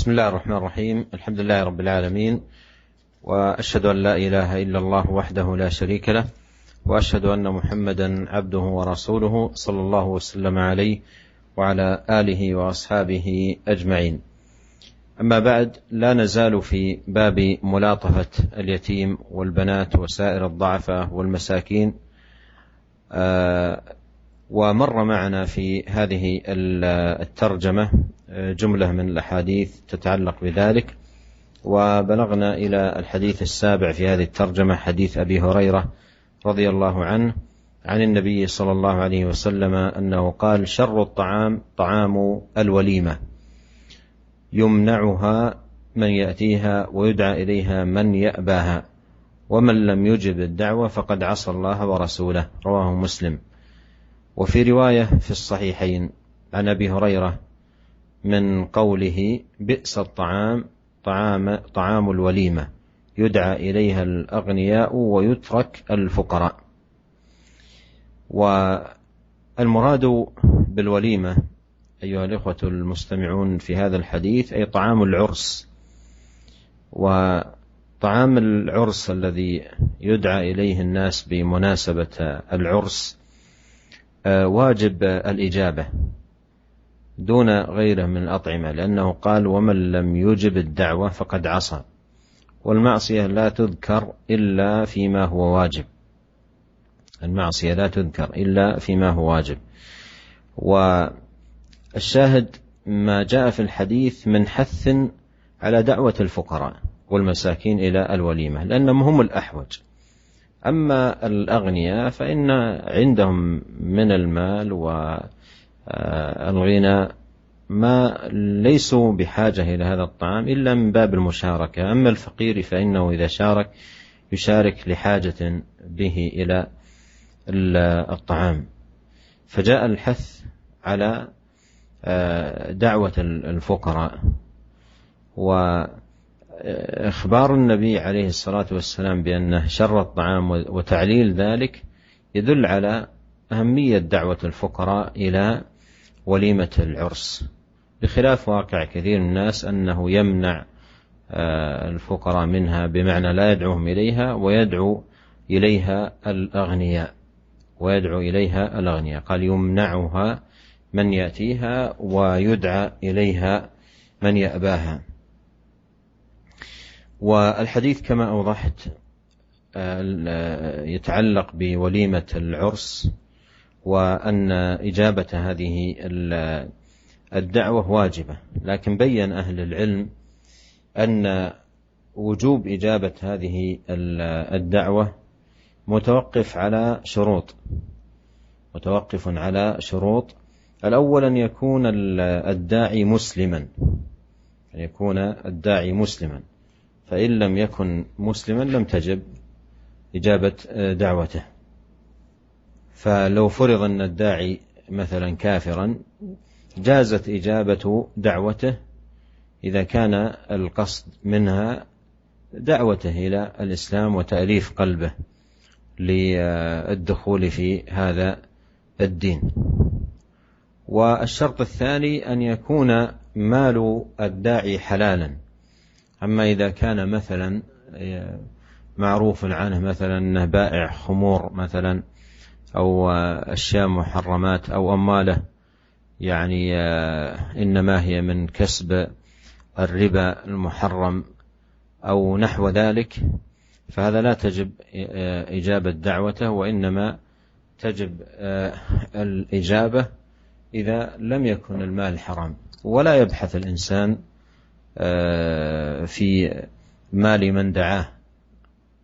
بسم الله الرحمن الرحيم. الحمد لله رب العالمين، وأشهد أن لا إله إلا الله وحده لا شريك له، وأشهد أن محمدا عبده ورسوله صلى الله وسلم عليه وعلى آله وأصحابه أجمعين. أما بعد، لا نزال في باب ملاطفة اليتيم والبنات وسائر الضعفاء والمساكين. ومر معنا في هذه الترجمة جملة من الأحاديث تتعلق بذلك، وبلغنا إلى الحديث السابع في هذه الترجمة، حديث أبي هريرة رضي الله عنه عن النبي صلى الله عليه وسلم أنه قال: شر الطعام طعام الوليمة، يمنعها من يأتيها ويدعى إليها من يأباها، ومن لم يجب الدعوة فقد عصى الله ورسوله. رواه مسلم. وفي رواية في الصحيحين عن أبي هريرة من قوله: بئس الطعام طعام الوليمة، يدعى إليها الأغنياء ويترك الفقراء. والمراد بالوليمة أيها الإخوة المستمعون في هذا الحديث أي طعام العرس. وطعام العرس الذي يدعى إليه الناس بمناسبة العرس واجب الإجابة دون غيره من الأطعمة، لأنه قال: ومن لم يجب الدعوة فقد عصى. والمعصية لا تذكر إلا فيما هو واجب، المعصية لا تذكر إلا فيما هو واجب. والشاهد ما جاء في الحديث من حث على دعوة الفقراء والمساكين إلى الوليمة، لأنهم هم الأحوج. أما الأغنياء فإن عندهم من المال والغنى ما ليسوا بحاجة إلى هذا الطعام إلا من باب المشاركة. أما الفقير فإنه إذا شارك يشارك لحاجة به إلى الطعام. فجاء الحث على دعوة الفقراء. وإخبار النبي عليه الصلاة والسلام بأنه شر الطعام وتعليل ذلك يدل على أهمية دعوة الفقراء إلى وليمة العرس، بخلاف واقع كثير من الناس أنه يمنع الفقراء منها، بمعنى لا يدعوهم إليها ويدعو إليها الأغنياء. قال: يمنعها من يأتيها ويدعى إليها من يأباها. والحديث كما أوضحت يتعلق بوليمة العرس، وأن إجابة هذه الدعوة واجبة، لكن بين أهل العلم أن وجوب إجابة هذه الدعوة متوقف على شروط. الأول أن يكون الداعي مسلما، فإن لم يكن مسلما لم تجب إجابة دعوته. فلو فرض أن الداعي مثلا كافرا جازت إجابة دعوته إذا كان القصد منها دعوته إلى الإسلام وتأليف قلبه للدخول في هذا الدين. والشرط الثاني أن يكون مال الداعي حلالا. أما إذا كان مثلا معروف عنه مثلا أنه بائع خمور مثلا، أو أشياء محرمات، أو أمواله يعني إنما هي من كسب الربا المحرم أو نحو ذلك، فهذا لا تجب إجابة دعوته، وإنما تجب الإجابة إذا لم يكن المال حرام. ولا يبحث الإنسان في مال من دعاه،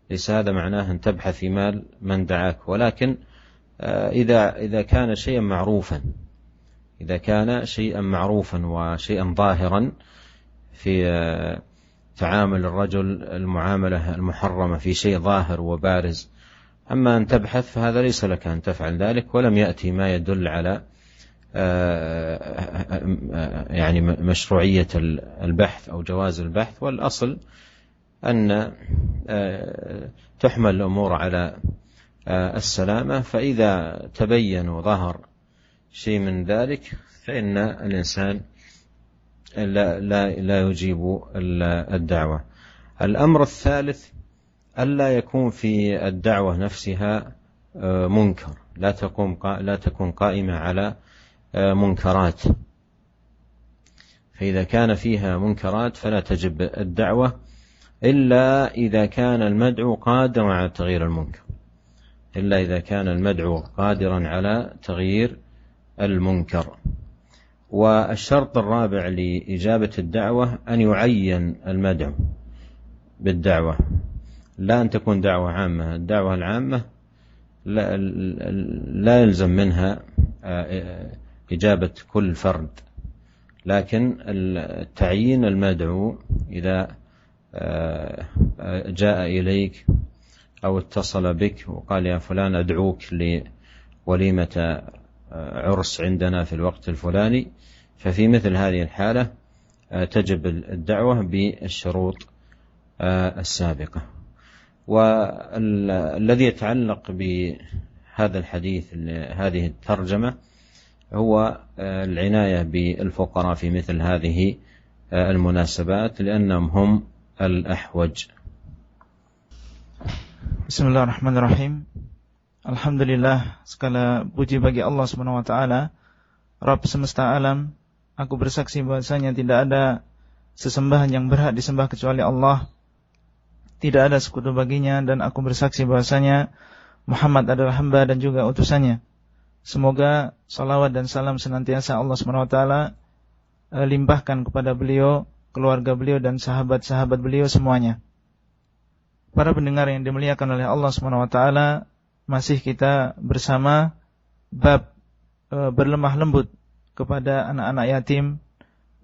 ليس هذا معناه أن تبحث في مال من دعاك، ولكن إذا كان شيئا معروفا وشيئا ظاهرا في تعامل الرجل، المعاملة المحرمة في شيء ظاهر وبارز. أما أن تبحث فهذا ليس لك أن تفعل ذلك، ولم يأتي ما يدل على يعني مشروعية البحث أو جواز البحث. والأصل أن تحمل الأمور على السلامة، فإذا تبين وظهر شيء من ذلك فإن الإنسان لا يجيب الدعوة. الأمر الثالث ألا يكون في الدعوة نفسها منكر، لا تكون قائمة على منكرات، فإذا كان فيها منكرات فلا تجب الدعوة إلا إذا كان المدعو قادرا على تغيير المنكر، إلا إذا كان المدعو قادرا على تغيير المنكر. والشرط الرابع لإجابة الدعوة أن يعين المدعو بالدعوة، لا أن تكون دعوة عامة. الدعوة العامة لا يلزم منها إجابة كل فرد، لكن تعيين المدعو إذا جاء إليك أو اتصل بك وقال يا فلان أدعوك لوليمة عرس عندنا في الوقت الفلاني، ففي مثل هذه الحالة تجب الدعوة بالشروط السابقة. والذي يتعلق بهذا الحديث، هذه الترجمة، هو العناية بالفقراء في مثل هذه المناسبات لأنهم هم الأحوج. Bismillahirrahmanirrahim. Alhamdulillah, segala puji bagi Allah Subhanahu wa taala, Rabb semesta alam. Aku bersaksi bahwasanya tidak ada sesembahan yang berhak disembah kecuali Allah. Tidak ada sekutu baginya, dan aku bersaksi bahwasanya Muhammad adalah hamba dan juga utusannya. Semoga salawat dan salam senantiasa Allah Subhanahu wa taala limpahkan kepada beliau, keluarga beliau dan sahabat-sahabat beliau semuanya. Para pendengar yang dimuliakan oleh Allah Subhanahu wa taala, masih kita bersama bab berlemah lembut kepada anak-anak yatim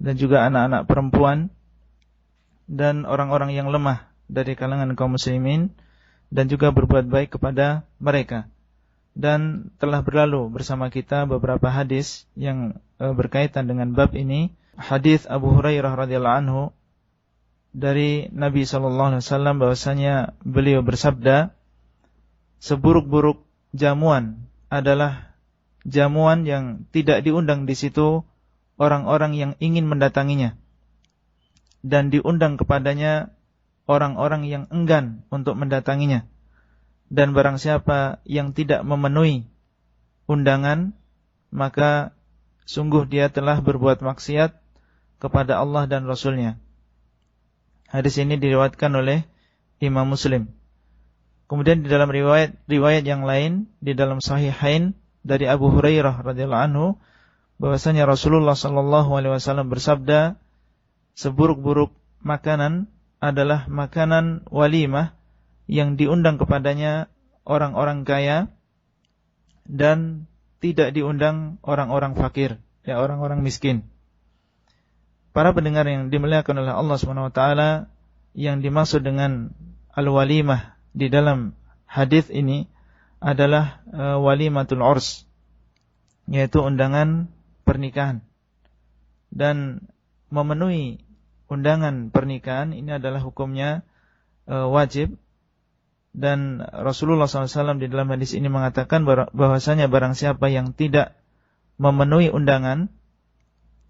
dan juga anak-anak perempuan dan orang-orang yang lemah dari kalangan kaum muslimin, dan juga berbuat baik kepada mereka. Dan telah berlalu bersama kita beberapa hadis yang berkaitan dengan bab ini. Hadis Abu Hurairah radhiyallahu anhu dari Nabi sallallahu alaihi wasallam bahwasanya beliau bersabda, seburuk-buruk jamuan adalah jamuan yang tidak diundang di situ orang-orang yang ingin mendatanginya, dan diundang kepadanya orang-orang yang enggan untuk mendatanginya. Dan barang siapa yang tidak memenuhi undangan, maka sungguh dia telah berbuat maksiat kepada Allah dan Rasulnya. Hadis ini diriwayatkan oleh Imam Muslim. Kemudian di dalam riwayat yang lain, di dalam Sahihain dari Abu Hurairah radhiyallahu anhu, bahwasanya Rasulullah sallallahu alaihi wasallam bersabda, seburuk-buruk makanan adalah makanan walimah yang diundang kepadanya orang-orang kaya dan tidak diundang orang-orang fakir, ya orang-orang miskin. Para pendengar yang dimuliakan oleh Allah Subhanahu wa taala, yang dimaksud dengan al-walimah di dalam hadis ini adalah walimatul urs, yaitu undangan pernikahan. Dan memenuhi undangan pernikahan ini adalah hukumnya wajib. Dan Rasulullah SAW di dalam hadis ini mengatakan bahwasanya barang siapa yang tidak memenuhi undangan,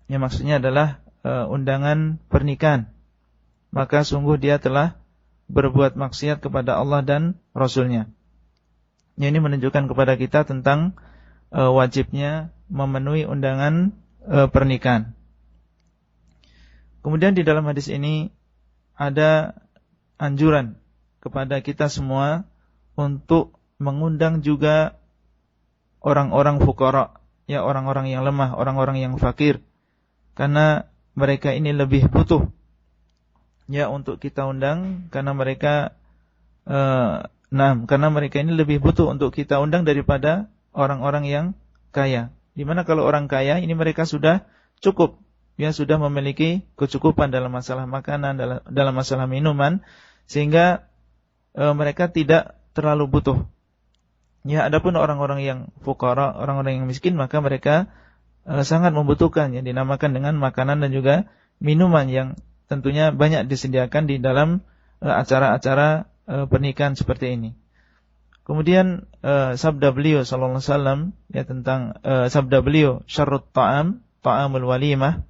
yang maksudnya adalah undangan pernikahan, maka sungguh dia telah berbuat maksiat kepada Allah dan Rasulnya. Ini menunjukkan kepada kita tentang wajibnya memenuhi undangan pernikahan. Kemudian di dalam hadis ini ada anjuran kepada kita semua untuk mengundang juga orang-orang fuqara, ya orang-orang yang lemah, orang-orang yang fakir, karena mereka ini lebih butuh ya untuk kita undang, karena mereka karena mereka ini lebih butuh untuk kita undang daripada orang-orang yang kaya. Dimana kalau orang kaya ini mereka sudah cukup, ya sudah memiliki kecukupan dalam masalah makanan, dalam masalah minuman, sehingga mereka tidak terlalu butuh. Ya, adapun orang-orang yang fuqara, orang-orang yang miskin, maka mereka sangat membutuhkan, yang dinamakan dengan makanan dan juga minuman yang tentunya banyak disediakan di dalam acara-acara pernikahan seperti ini. Kemudian sabda beliau sallallahu alaihi wasallam ya tentang sabda beliau syarrut ta'am ta'amul walimah,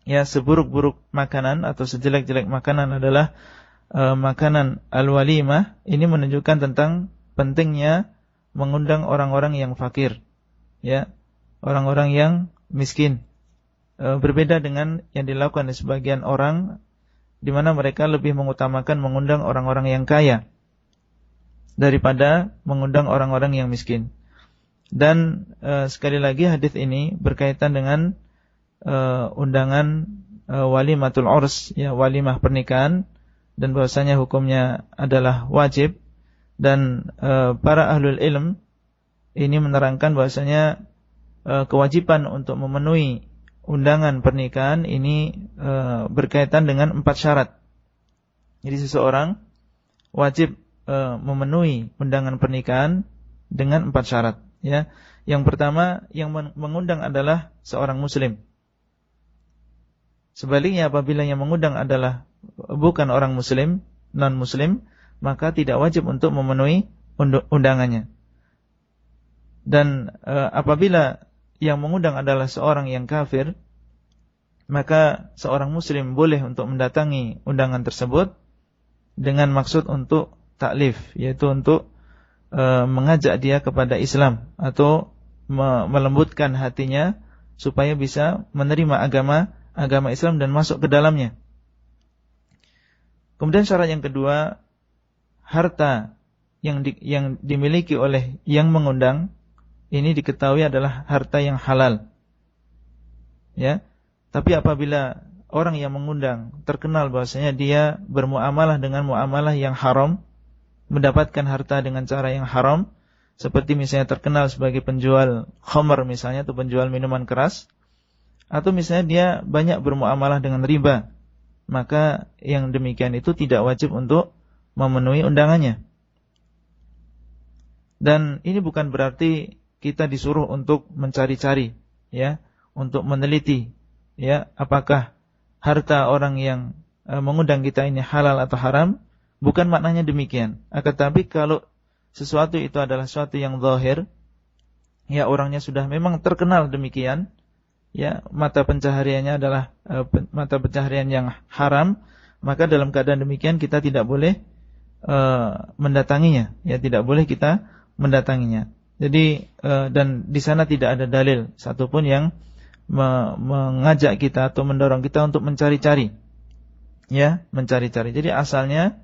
Ya, seburuk-buruk makanan atau sejelek-jelek makanan adalah makanan al-walimah. Ini menunjukkan tentang pentingnya mengundang orang-orang yang fakir, ya, orang-orang yang miskin. Berbeda dengan yang dilakukan di sebagian orang, di mana mereka lebih mengutamakan mengundang orang-orang yang kaya daripada mengundang orang-orang yang miskin. Dan sekali lagi hadis ini berkaitan dengan undangan walimatul urs, ya, walimah pernikahan, dan bahwasanya hukumnya adalah wajib. Dan para ahlul ilm ini menerangkan bahwasanya kewajiban untuk memenuhi undangan pernikahan ini berkaitan dengan 4 syarat. Jadi seseorang wajib memenuhi undangan pernikahan dengan 4 syarat, ya. Yang pertama, yang mengundang adalah seorang muslim. Sebaliknya, apabila yang mengundang adalah bukan orang muslim, non-muslim, maka tidak wajib untuk memenuhi undangannya. Dan apabila yang mengundang adalah seorang yang kafir, maka seorang muslim boleh untuk mendatangi undangan tersebut dengan maksud untuk taklif, yaitu untuk mengajak dia kepada Islam atau melembutkan hatinya supaya bisa menerima agama Islam dan masuk ke dalamnya. Kemudian syarat yang kedua, harta yang dimiliki oleh yang mengundang ini diketahui adalah harta yang halal, ya. Tapi apabila orang yang mengundang terkenal bahwasanya dia bermuamalah dengan muamalah yang haram, mendapatkan harta dengan cara yang haram, seperti misalnya terkenal sebagai penjual khamr misalnya, atau penjual minuman keras, atau misalnya dia banyak bermuamalah dengan riba, maka yang demikian itu tidak wajib untuk memenuhi undangannya. Dan ini bukan berarti kita disuruh untuk mencari-cari, ya, untuk meneliti, ya, apakah harta orang yang mengundang kita ini halal atau haram. Bukan maknanya demikian. Akan tetapi kalau sesuatu itu adalah sesuatu yang zahir, ya, orangnya sudah memang terkenal demikian, ya, mata pencahariannya adalah mata pencaharian yang haram, maka dalam keadaan demikian kita tidak boleh mendatanginya, ya, tidak boleh kita mendatanginya. Jadi dan di sana tidak ada dalil satupun yang mengajak kita atau mendorong kita untuk mencari-cari, ya, mencari-cari. Jadi asalnya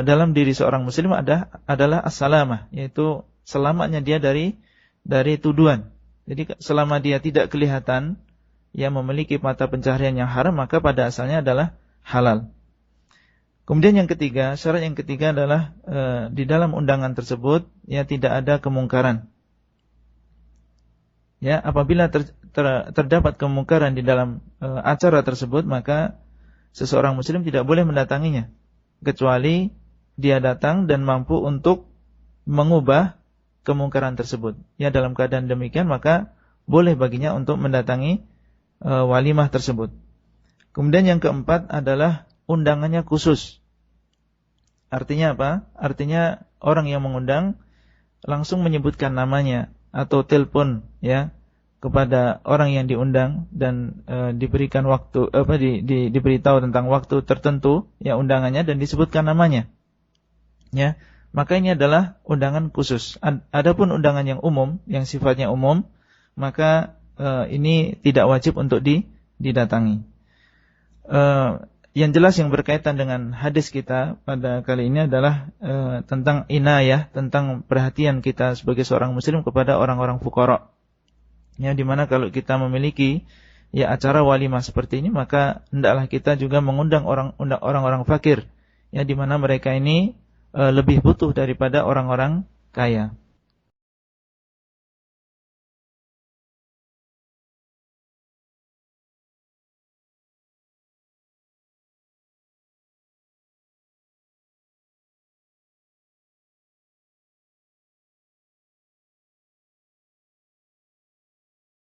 dalam diri seorang muslim adalah as-salamah, yaitu selamatnya dia dari tuduhan. Jadi selama dia tidak kelihatan, ya, memiliki mata pencaharian yang haram, maka pada asalnya adalah halal. Kemudian yang ketiga, syarat yang ketiga adalah di dalam undangan tersebut, ya, tidak ada kemungkaran. Ya, apabila terdapat kemungkaran di dalam acara tersebut, maka seseorang muslim tidak boleh mendatanginya, kecuali dia datang dan mampu untuk mengubah kemungkaran tersebut. Ya, dalam keadaan demikian maka boleh baginya untuk mendatangi walimah tersebut. Kemudian yang keempat adalah undangannya khusus. Artinya apa? Artinya orang yang mengundang langsung menyebutkan namanya atau telepon, ya, kepada orang yang diundang dan diberikan waktu, diberitahu tentang waktu tertentu, ya, undangannya, dan disebutkan namanya, ya. Maka ini adalah undangan khusus. Adapun undangan yang umum, yang sifatnya umum, maka ini tidak wajib untuk didatangi. Yang jelas yang berkaitan dengan hadis kita pada kali ini adalah tentang inayah, tentang perhatian kita sebagai seorang muslim kepada orang-orang fuqara. Ya, dimana kalau kita memiliki, ya, acara walimah seperti ini, maka hendaklah kita juga mengundang orang-orang fakir, ya, dimana mereka ini lebih butuh daripada orang-orang kaya.